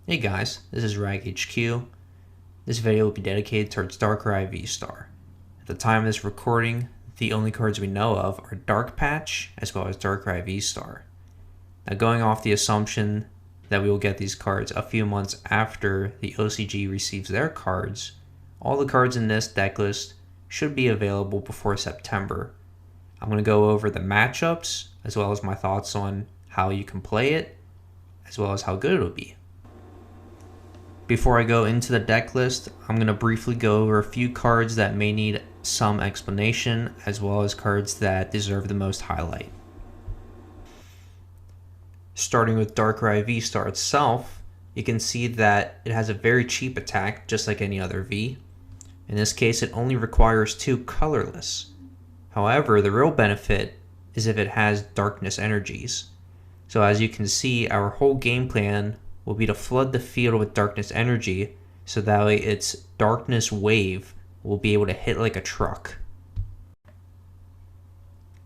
Hey guys, this is Rag HQ. This video will be dedicated towards Darkrai Vstar. At the time of this recording, the only cards we know of are Dark Patch as well as Darkrai Vstar. Now, going off the assumption that we will get these cards a few months after the OCG receives their cards, all the cards in this deck list should be available before September. I'm going to go over the matchups as well as my thoughts on how you can play it as well as how good it'll be. Before I go into the deck list, I'm going to briefly go over a few cards that may need some explanation, as well as cards that deserve the most highlight. Starting with Darkrai Vstar itself, you can see that it has a very cheap attack, just like any other V. In this case, it only requires 2 colorless. However, the real benefit is if it has darkness energies. So as you can see, our whole game plan will be to flood the field with darkness energy, so that way its darkness wave will be able to hit like a truck.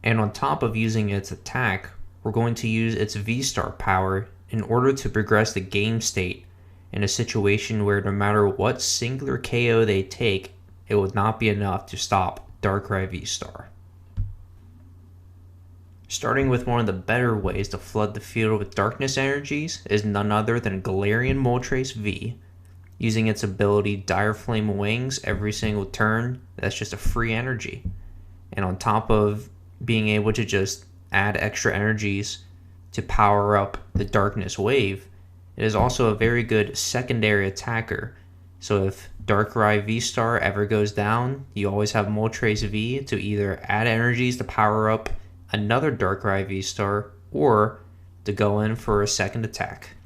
And on top of using its attack, we're going to use its V-Star power in order to progress the game state in a situation where no matter what singular KO they take, it would not be enough to stop Darkrai Vstar. Starting with one of the better ways to flood the field with darkness energies is none other than Galarian Moltres V. Using its ability Dire Flame Wings every single turn, that's just a free energy. And on top of being able to just add extra energies to power up the darkness wave, it is also a very good secondary attacker. So if Darkrai Vstar ever goes down, you always have Moltres V to either add energies to power up another Darkrai Vstar, or to go in for a second attack.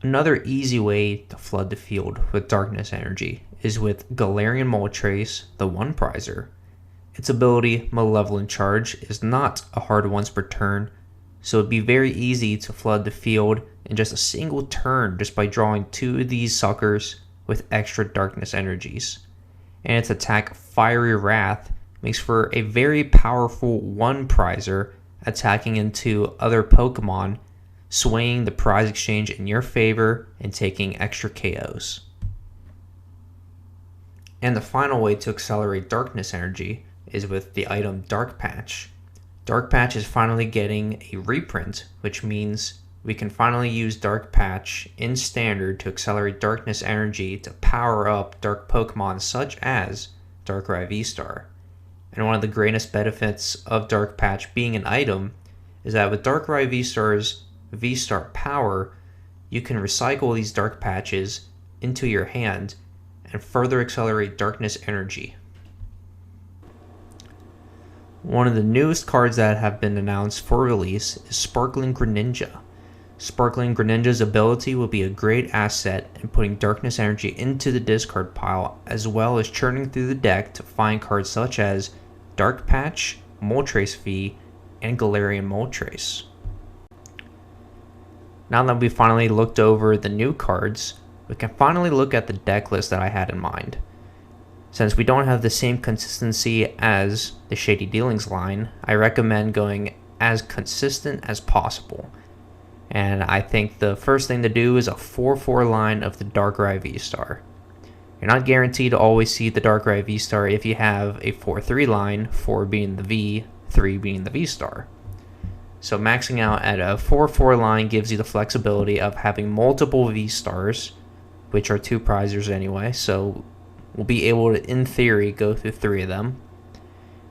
Another easy way to flood the field with darkness energy is with Galarian Moltres, the one prizer. Its ability, Malevolent Charge, is not a hard once per turn, so it'd be very easy to flood the field in just a single turn just by drawing 2 of these suckers with extra darkness energies. And its attack, Fiery Wrath, makes for a very powerful one prizer attacking into other Pokemon, swaying the prize exchange in your favor and taking extra KOs. And the final way to accelerate darkness energy is with the item Dark Patch. Dark Patch is finally getting a reprint, which means we can finally use Dark Patch in Standard to accelerate darkness energy to power up dark Pokemon such as Darkrai Vstar. And one of the greatest benefits of Dark Patch being an item is that with Darkrai Vstar's V-Star power, you can recycle these Dark Patches into your hand and further accelerate darkness energy. One of the newest cards that have been announced for release is Sparkling Greninja. Sparkling Greninja's ability will be a great asset in putting darkness energy into the discard pile, as well as churning through the deck to find cards such as Dark Patch, Moltres V, and Galarian Moltres. Now that we finally looked over the new cards, we can finally look at the deck list that I had in mind. Since we don't have the same consistency as the Shady Dealings line, I recommend going as consistent as possible. And I think the first thing to do is a 4-4 line of the Darkrai Vstar. You're not guaranteed to always see the Darkrai Vstar if you have a 4-3 line, 4 being the V, 3 being the Vstar. So maxing out at a 4-4 line gives you the flexibility of having multiple Vstars, which are 2 prizers anyway, so we'll be able to, in theory, go through 3 of them.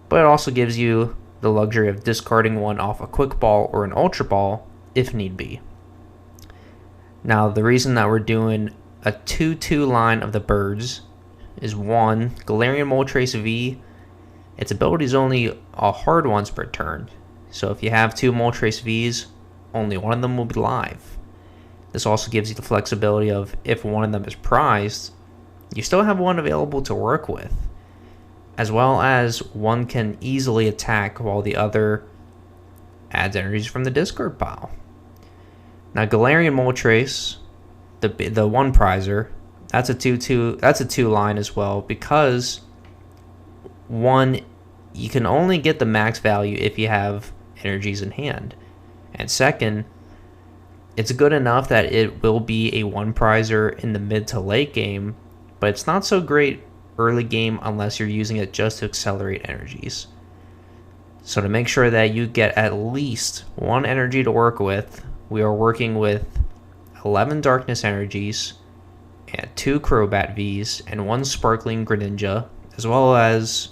But it also gives you the luxury of discarding one off a Quick Ball or an Ultra Ball if need be. Now, the reason that we're doing a 2-2 line of the birds is 1, Galarian Moltres V, its ability is only a hard once per turn. So if you have 2 Moltres Vs, only one of them will be live. This also gives you the flexibility of if one of them is prized, you still have one available to work with, as well as one can easily attack while the other adds energies from the discard pile. Now Galarian Moltres, the one prizer, that's a 2-2, that's a 2 line as well, because 1, you can only get the max value if you have energies in hand, and second, It's good enough that it will be a one prizer in the mid to late game, but it's not so great early game unless you're using it just to accelerate energies. So to make sure that you get at least one energy to work with, we are working with 11 Darkness energies, and 2 Crobat Vs, and 1 Sparkling Greninja, as well as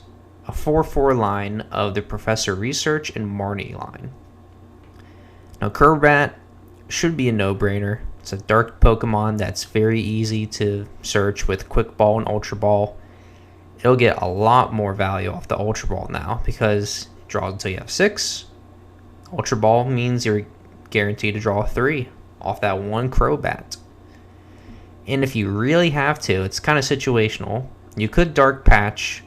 a 4-4 line of the Professor Research and Marnie line. Now Crobat should be a no-brainer. It's a dark Pokemon that's very easy to search with Quick Ball and Ultra Ball. It'll get a lot more value off the Ultra Ball now because it draws until you have 6. Ultra Ball means you're guaranteed to draw 3 off that one Crobat. And if you really have to, it's kind of situational. You could Dark Patch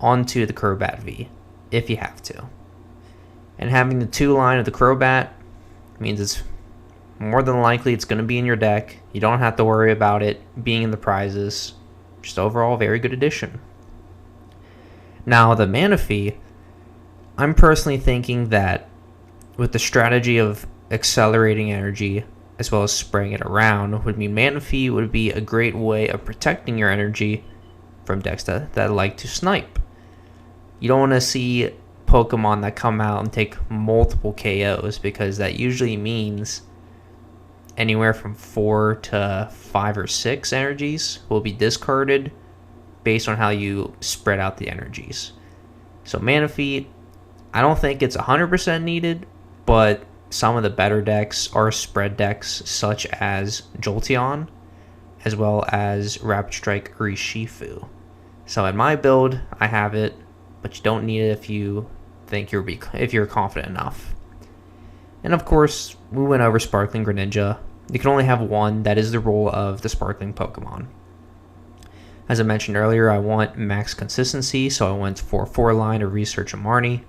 onto the Crobat V if you have to. And having the 2 line of the Crobat means it's more than likely it's going to be in your deck. You don't have to worry about it being in the prizes. Just overall, very good addition. Now, the Manaphy, I'm personally thinking that with the strategy of accelerating energy as well as spraying it around would mean Manaphy would be a great way of protecting your energy from decks that like to snipe. You don't want to see Pokemon that come out and take multiple KOs because that usually means anywhere from 4 to 5 or 6 energies will be discarded based on how you spread out the energies. So Manaphy, I don't think it's 100% needed, but some of the better decks are spread decks such as Jolteon, as well as Rapid Strike Urshifu. So in my build, I have it, but you don't need it if you think if you're confident enough. And of course, we went over Sparkling Greninja. You can only have one. That is the rule of the Sparkling Pokemon. As I mentioned earlier, I want max consistency, so I went for 4 line of Research and Marnie.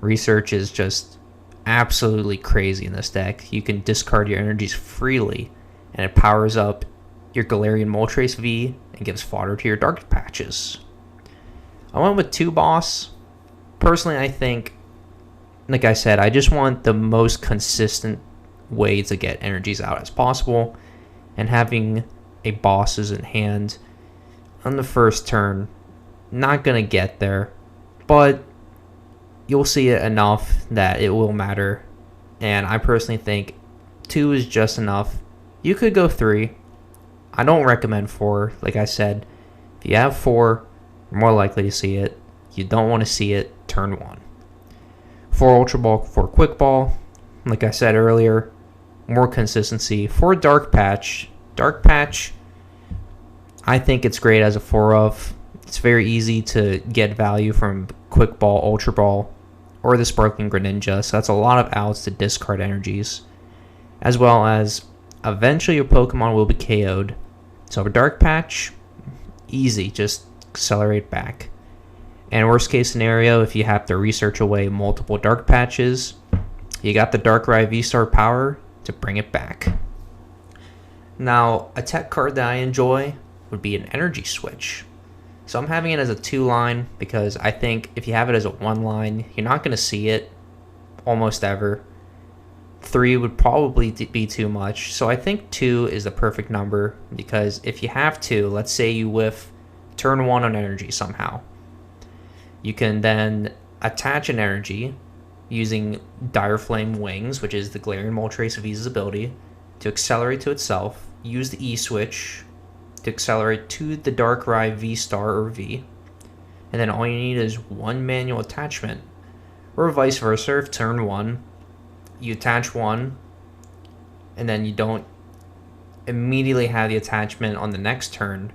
Research is just absolutely crazy in this deck. You can discard your energies freely, and it powers up your Galarian Moltres V and gives fodder to your Dark Patches. I went with 2 Boss. Personally, I think, like I said, I just want the most consistent way to get energies out as possible, and having a Bosses in hand on the first turn, not going to get there, but you'll see it enough that it will matter, and I personally think 2 is just enough. You could go 3. I don't recommend 4. Like I said, if you have 4, you're more likely to see it. You don't want to see it turn 1. 4 Ultra Ball, 4 Quick Ball. Like I said earlier, more consistency. 4 Dark Patch. Dark Patch, I think it's great as a 4 of. It's very easy to get value from Quick Ball, Ultra Ball, or the Sparkling Greninja. So that's a lot of outs to discard energies. As well as eventually your Pokemon will be KO'd. So a Dark Patch, easy, just accelerate back. And worst case scenario, if you have to research away multiple Dark Patches, you got the Darkrai Vstar power to bring it back. Now, a tech card that I enjoy would be an Energy Switch. So I'm having it as a 2 line because I think if you have it as a 1 line, you're not going to see it almost ever. 3 would probably be too much. So I think 2 is the perfect number because if you have to, let's say you whiff turn 1 on energy somehow, you can then attach an energy using Dire Flame Wings, which is the Galarian Moltres V's ability, to accelerate to itself. Use the E-Switch to accelerate to the Darkrai Vstar or V. And then all you need is 1 manual attachment. Or vice versa, if turn 1, you attach 1, and then you don't immediately have the attachment on the next turn,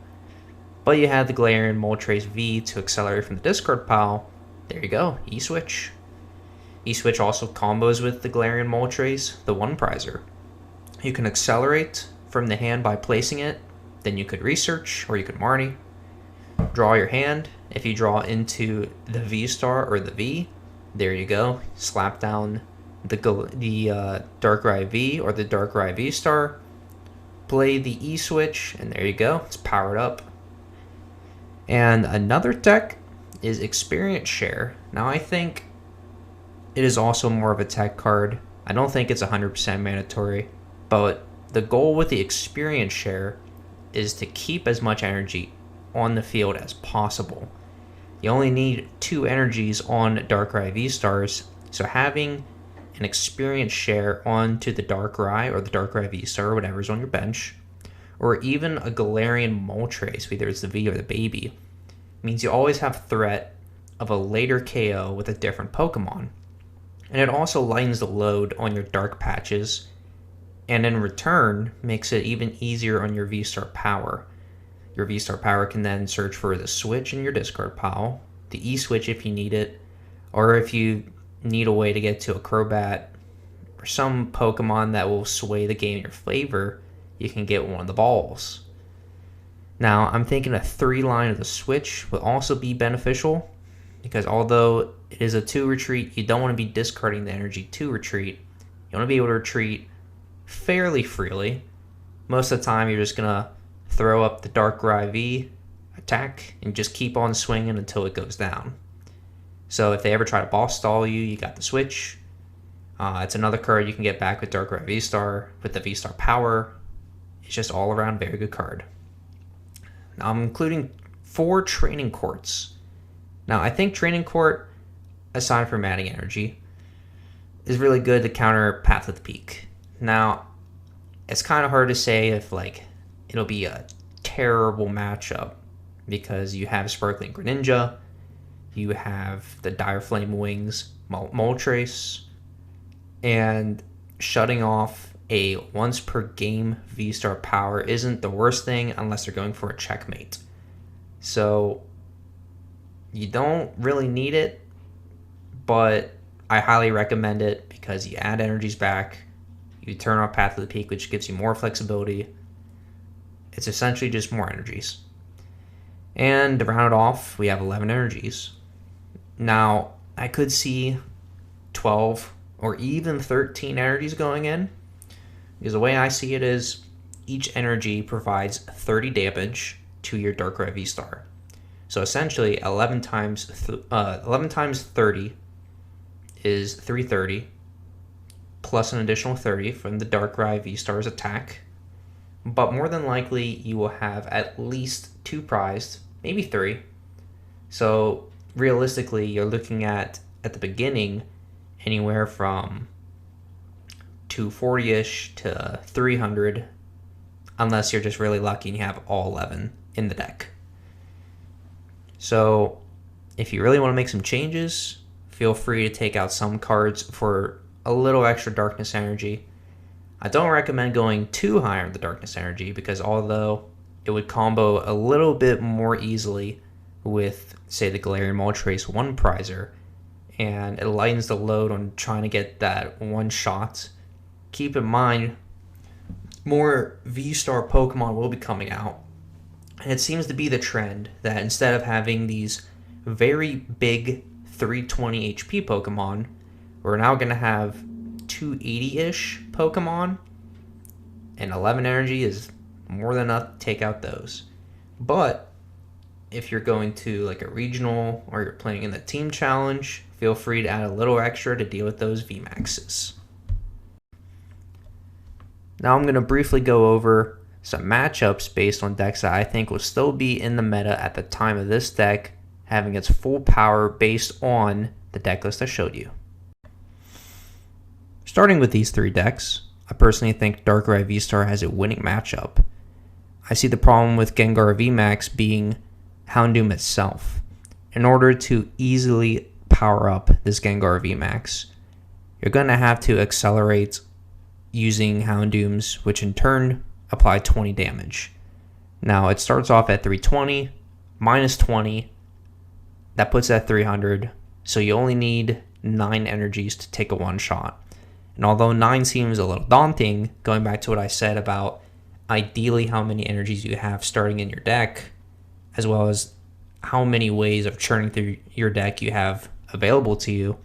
but you have the Galarian Moltres V to accelerate from the discard pile. There you go, E-Switch. E-Switch also combos with the Galarian Moltres, the 1 prizer. You can accelerate from the hand by placing it, then you could Research, or you could Marnie. Draw your hand. If you draw into the V-Star or the V, there you go. Slap down the Darkrai V or the Darkrai V-Star. Play the E-Switch, and there you go. It's powered up. And another tech is Experience Share. Now, I think it is also more of a tech card. I don't think it's 100% mandatory. But the goal with the experience share is to keep as much energy on the field as possible. You only need 2 energies on Darkrai Vstars, so having an experience share onto the Darkrai or the Darkrai Vstar, whatever's on your bench, or even a Galarian Moltres, whether it's the V or the baby, means you always have threat of a later KO with a different Pokemon. And it also lightens the load on your dark patches, and in return makes it even easier on your V-Star power. Your V-Star power can then search for the switch in your discard pile, the E-switch if you need it, or if you need a way to get to a Crobat or some Pokemon that will sway the game in your favor, you can get one of the balls. Now, I'm thinking a 3-line of the switch would also be beneficial, because although it is a 2 retreat, you don't want to be discarding the energy to retreat. You want to be able to retreat fairly freely. Most of the time, you're just going to throw up the Darkrai V, attack, and just keep on swinging until it goes down. So if they ever try to boss stall you, you got the switch. It's another card you can get back with Darkrai Vstar. With the V-Star power, it's just all around very good card. Now I'm including 4 training courts. Now I think training court, aside from adding energy, is really good to counter Path of the Peak. Now it's kind of hard to say if it'll be a terrible matchup, because you have Sparkling Greninja, you have the Dire Flame Wings Moltres, and shutting off a once per game V-Star power isn't the worst thing unless they're going for a checkmate. So you don't really need it, but I highly recommend it because you add energies back, you turn off Path of the Peak, which gives you more flexibility. It's essentially just more energies. And to round it off, we have 11 energies. Now, I could see 12 or even 13 energies going in, because the way I see it is each energy provides 30 damage to your Darkrai V-Star. So essentially, 11 times 30 is 330, plus an additional 30 from the Darkrai V-Star's attack. But more than likely, you will have at least 2 prized, maybe 3. So realistically, you're looking at the beginning, anywhere from 240-ish to 300, unless you're just really lucky and you have all 11 in the deck. So if you really want to make some changes, feel free to take out some cards for a little extra darkness energy. I don't recommend going too high on the darkness energy, because although it would combo a little bit more easily with, say, the Galarian Moltres 1 prizer, and it lightens the load on trying to get that one shot, keep in mind more V-Star Pokemon will be coming out. And it seems to be the trend that instead of having these very big 320 HP Pokemon, we're now going to have 280-ish Pokemon, and 11 energy is more than enough to take out those. But if you're going to a regional or you're playing in the team challenge, feel free to add a little extra to deal with those VMAXs. Now I'm going to briefly go over some matchups based on decks that I think will still be in the meta at the time of this deck having its full power based on the deck list I showed you. Starting with these 3 decks, I personally think Darkrai Vstar has a winning matchup. I see the problem with Gengar VMAX being Houndoom itself. In order to easily power up this Gengar VMAX, you're going to have to accelerate using Houndooms, which in turn apply 20 damage. Now it starts off at 320, minus 20, that puts it at 300, so you only need 9 energies to take a one-shot. And although 9 seems a little daunting, going back to what I said about ideally how many energies you have starting in your deck, as well as how many ways of churning through your deck you have available to you,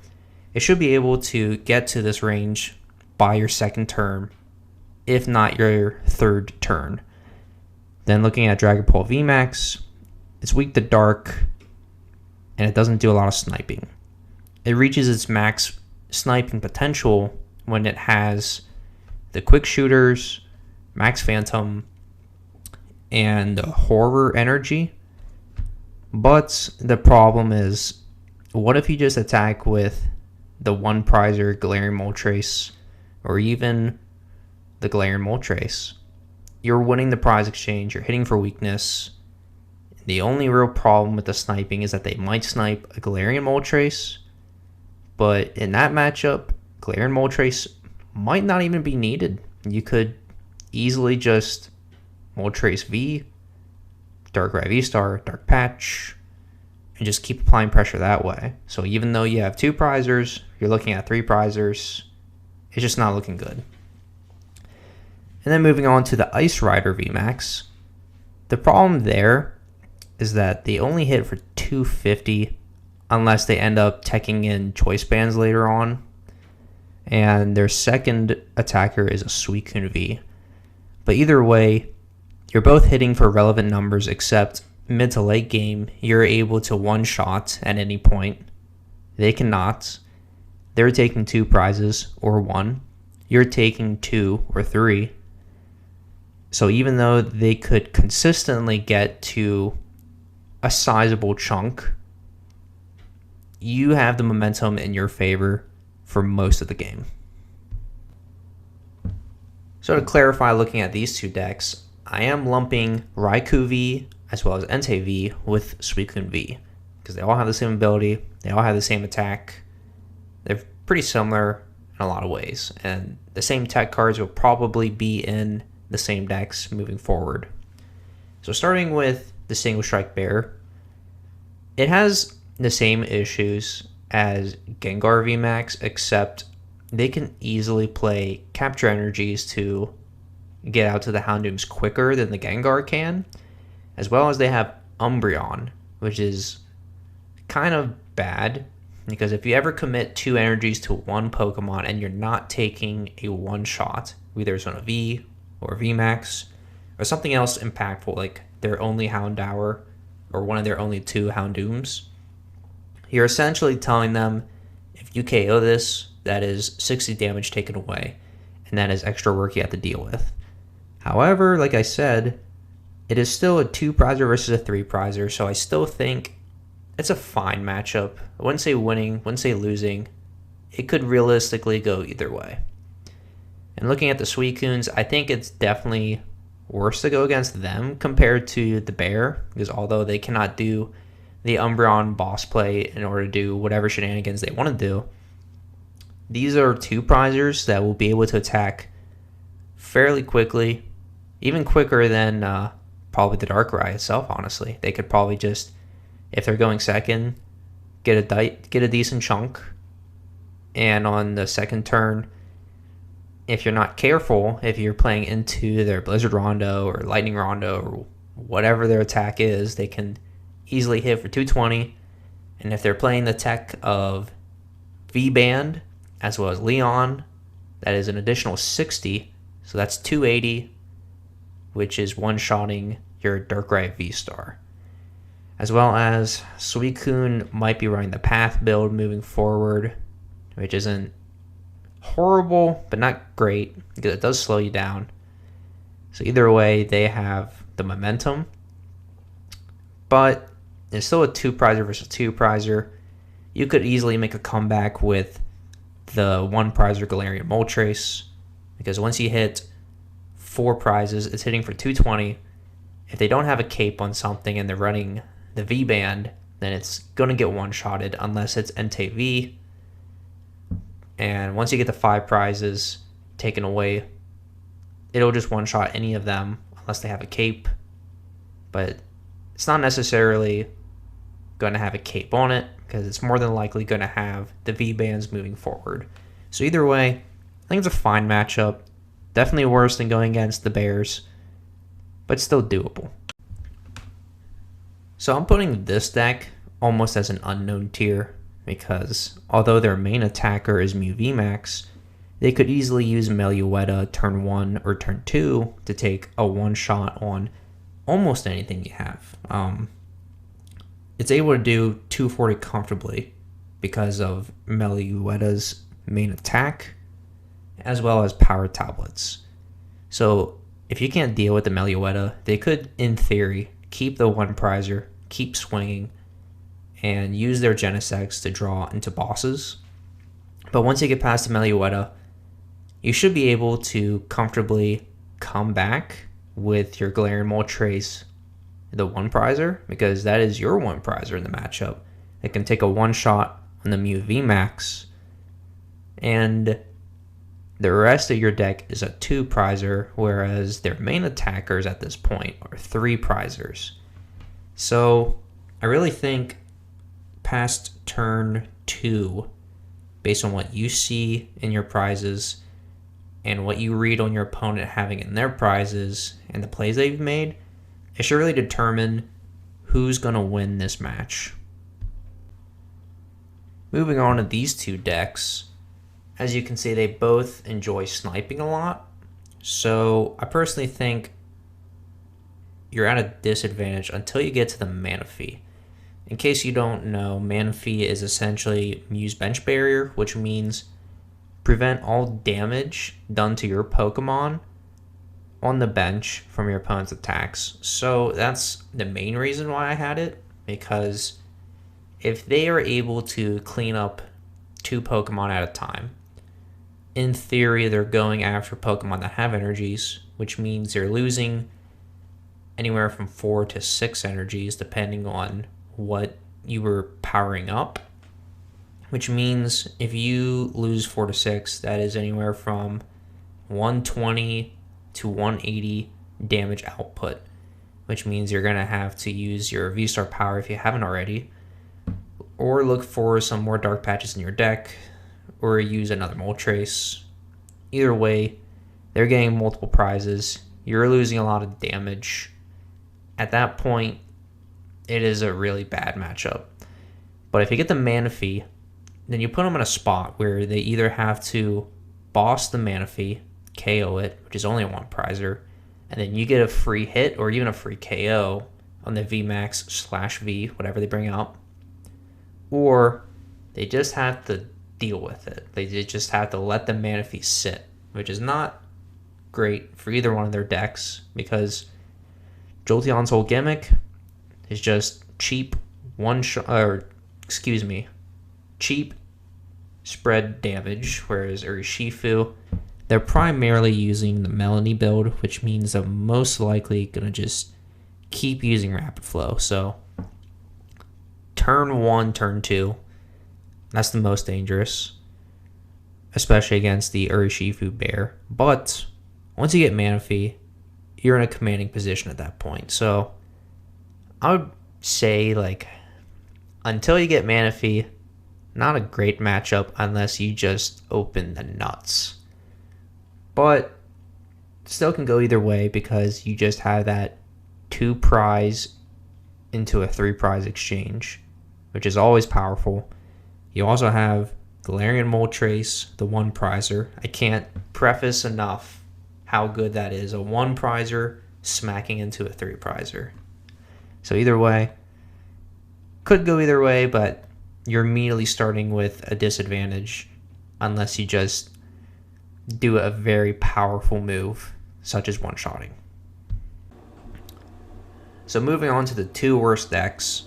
it should be able to get to this range by your second turn, if not your third turn. Then looking at Dragapult VMAX, it's weak to dark, and it doesn't do a lot of sniping. It reaches its max sniping potential when it has the quick shooters, Max Phantom, and Horror Energy. But the problem is, what if you just attack with the one prizer Galarian Moltres, or even the Galarian Moltres? You're winning the prize exchange, you're hitting for weakness. The only real problem with the sniping is that they might snipe a Galarian Moltres, but in that matchup, Galarian Moltres might not even be needed. You could easily just Moltres V, Darkrai Vstar, Dark Patch, and just keep applying pressure that way. So even though you have 2 prizers, you're looking at 3 prizers, it's just not looking good. And then moving on to the Ice Rider VMAX. The problem there is that they only hit for 250 unless they end up teching in choice bands later on. And their second attacker is a Suicune V. But either way, you're both hitting for relevant numbers, except mid to late game, you're able to one-shot at any point. They cannot. They're taking 2 prizes, or 1. You're taking 2 or 3. So even though they could consistently get to a sizable chunk, you have the momentum in your favor for most of the game. So to clarify, looking at these 2 decks, I am lumping Raikou V as well as Entei V with Suicune V, because they all have the same ability, they all have the same attack, they're pretty similar in a lot of ways, and the same tech cards will probably be in the same decks moving forward. So starting with the Single Strike Bear, it has the same issues as Gengar VMAX, except they can easily play Capture Energies to get out to the Houndooms quicker than the Gengar can, as well as they have Umbreon, which is kind of bad, because if you ever commit 2 energies to one Pokemon and you're not taking a one-shot, either it's on a V or VMAX, or something else impactful like their only Houndour or one of their only 2 Houndooms, you're essentially telling them, if you KO this, that is 60 damage taken away, and that is extra work you have to deal with. However, like I said, it is still a 2 prizer versus a 3 prizer, so I still think it's a fine matchup. I wouldn't say winning, wouldn't say losing. It could realistically go either way. And looking at the Suicunes, I think it's definitely worse to go against them compared to the Bear, because although they cannot do the Umbreon boss play in order to do whatever shenanigans they want to do, these are 2 prizers that will be able to attack fairly quickly, even quicker than probably the Darkrai itself, honestly. They could probably just, if they're going second, get a decent chunk, and on the second turn, if you're not careful, if you're playing into their Blizzard Rondo or Lightning Rondo or whatever their attack is, they can easily hit for 220. And if they're playing the tech of V-Band as well as Leon, that is an additional 60. So that's 280, which is one-shotting your Darkrai Vstar. As well as Suicune might be running the Path build moving forward, which isn't horrible, but not great, because it does slow you down. So either way, they have the momentum, but it's still a 2 prizer versus 2 prizer. You could easily make a comeback with the 1 prizer Galarian Moltres, because once you hit 4 prizes, it's hitting for 220. If they don't have a cape on something and they're running the V-Band, then it's going to get one-shotted unless it's Entei V. And once you get the 5 prizes taken away, it'll just one-shot any of them unless they have a cape. But it's not necessarily going to have a cape on it, because it's more than likely going to have the V-Bands moving forward. So either way, I think it's a fine matchup. Definitely worse than going against the Bears, but still doable. So I'm putting this deck almost as an unknown tier, because although their main attacker is Mew VMAX, they could easily use Meluetta turn 1 or turn 2 to take a one-shot on almost anything you have. It's able to do 240 comfortably because of Meluetta's main attack, as well as power tablets. So if you can't deal with the Meluetta, they could, in theory, keep the one prizer, keep swinging, and use their Genesects to draw into bosses. But once you get past the Meluetta, you should be able to comfortably come back with your Galarian Moltres, the one prizer, because that is your one prizer in the matchup. It can take a one shot on the Mew VMAX, and the rest of your deck is a two prizer, whereas their main attackers at this point are three prizers. So I really think past turn 2, based on what you see in your prizes and what you read on your opponent having in their prizes and the plays they've made, it should really determine who's going to win this match. Moving on to these two decks, as you can see, they both enjoy sniping a lot. So I personally think you're at a disadvantage until you get to the Manaphy. In case you don't know, Manaphy is essentially Mew's bench barrier, which means prevent all damage done to your Pokemon on the bench from your opponent's attacks. So that's the main reason why I had it, because if they are able to clean up two Pokemon at a time, in theory they're going after Pokemon that have energies, which means they're losing anywhere from 4 to 6 energies depending on what you were powering up, which means if you lose 4 to 6, that is anywhere from 120 to 180 damage output, which means you're going to have to use your V-Star power if you haven't already, or look for some more dark patches in your deck, or use another Moltres. Either way, they're getting multiple prizes. You're losing a lot of damage. At that point, it is a really bad matchup. But if you get the Manaphy, then you put them in a spot where they either have to boss the Manaphy, KO it, which is only a one prizer, and then you get a free hit or even a free KO on the VMAX/V, whatever they bring out, or they just have to deal with it. They just have to let the Manaphy sit, which is not great for either one of their decks, because Jolteon's whole gimmick is just cheap cheap spread damage, whereas Urshifu, they're primarily using the Melanie build, which means they're most likely going to just keep using Rapid Flow. So turn 1, turn 2, that's the most dangerous, especially against the Urshifu bear. But once you get Manaphy, you're in a commanding position at that point. So I would say, like, until you get Manaphy, not a great matchup unless you just open the nuts. But still can go either way, because you just have that 2 prize into a 3 prize exchange, which is always powerful. You also have Galarian Moltres, the one prizer. I can't preface enough how good that is. A one prizer smacking into a 3 prizer. So either way, could go either way, but you're immediately starting with a disadvantage unless you just do a very powerful move, such as one-shotting. So moving on to the 2 worst decks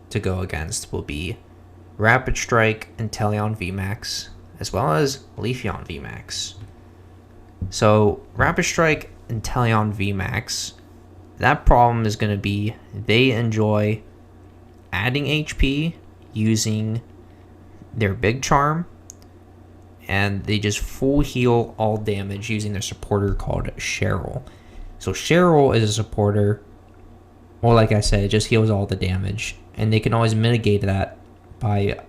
to go against will be Rapid Strike and Teleon VMAX, as well as Leafeon VMAX. So Rapid Strike and Teleon VMAX, that problem is going to be they enjoy adding HP using their Big Charm, and they just full heal all damage using their supporter called Cheryl. So Cheryl is a supporter, well, like I said, it just heals all the damage, and they can always mitigate that by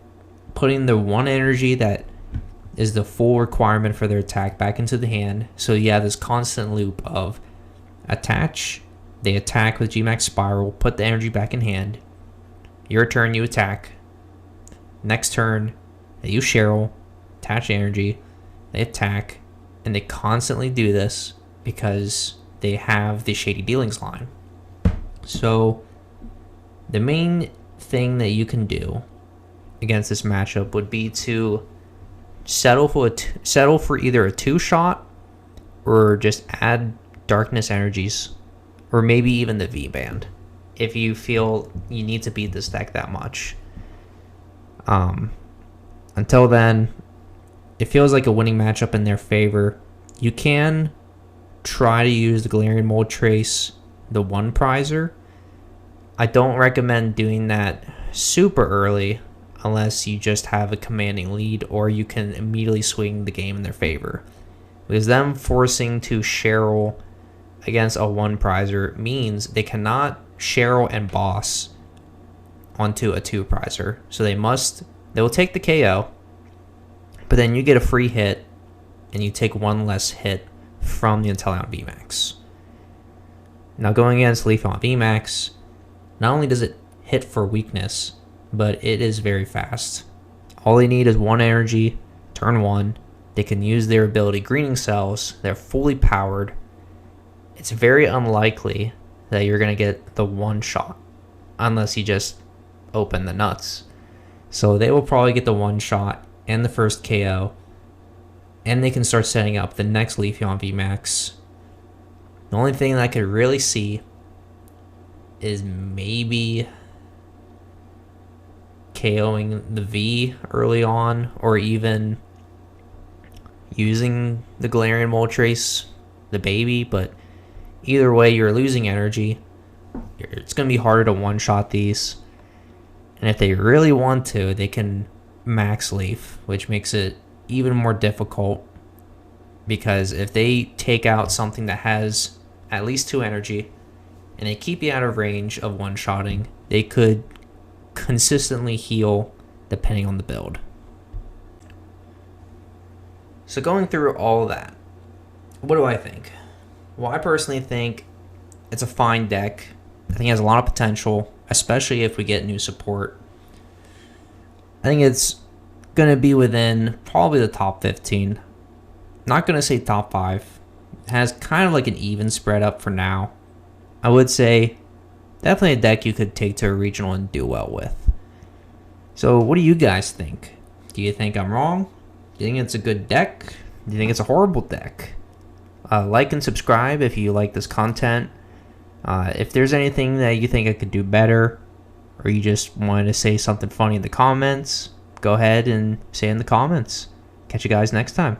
putting the one energy that is the full requirement for their attack back into the hand. So you have this constant loop of attach, they attack with Gmax Spiral, put the energy back in hand, your turn you attack, next turn they use Cheryl, attach energy, they attack, and they constantly do this because they have the Shady Dealings line. So the main thing that you can do against this matchup would be to settle for either a 2-shot or just add darkness energies, or maybe even the V-band if you feel you need to beat this deck that much. Until then, it feels like a winning matchup in their favor. You can try to use the Galarian Moltres, the 1-prizer. I don't recommend doing that super early unless you just have a commanding lead or you can immediately swing the game in their favor. Because them forcing to Cheryl against a 1-prizer means they cannot Cheryl and boss onto a 2-prizer. So they will take the KO, but then you get a free hit and you take one less hit from the Inteleon VMAX. Now going against Leafeon VMAX, not only does it hit for weakness, but it is very fast. All they need is 1 energy, turn 1. They can use their ability Greening Cells. They're fully powered. It's very unlikely that you're going to get the 1-shot unless you just open the nuts. So they will probably get the 1-shot and the first KO, and they can start setting up the next Leafeon VMAX. The only thing that I could really see is maybe KOing the V early on, or even using the Galarian Moltres, the baby, but either way, you're losing energy. It's going to be harder to 1-shot these. And if they really want to, they can max Leaf, which makes it even more difficult. Because if they take out something that has at least 2 energy, and they keep you out of range of 1-shotting, they could consistently heal depending on the build. So going through all of that, what do I think? Well, I personally think it's a fine deck. I think it has a lot of potential, especially if we get new support. I think it's going to be within probably the top 15. Not going to say top 5. It has kind of like an even spread up for now. I would say definitely a deck you could take to a regional and do well with. So what do you guys think? Do you think I'm wrong? Do you think it's a good deck? Do you think it's a horrible deck? Like and subscribe if you like this content. If there's anything that you think I could do better, or you just wanted to say something funny in the comments, go ahead and say in the comments. Catch you guys next time.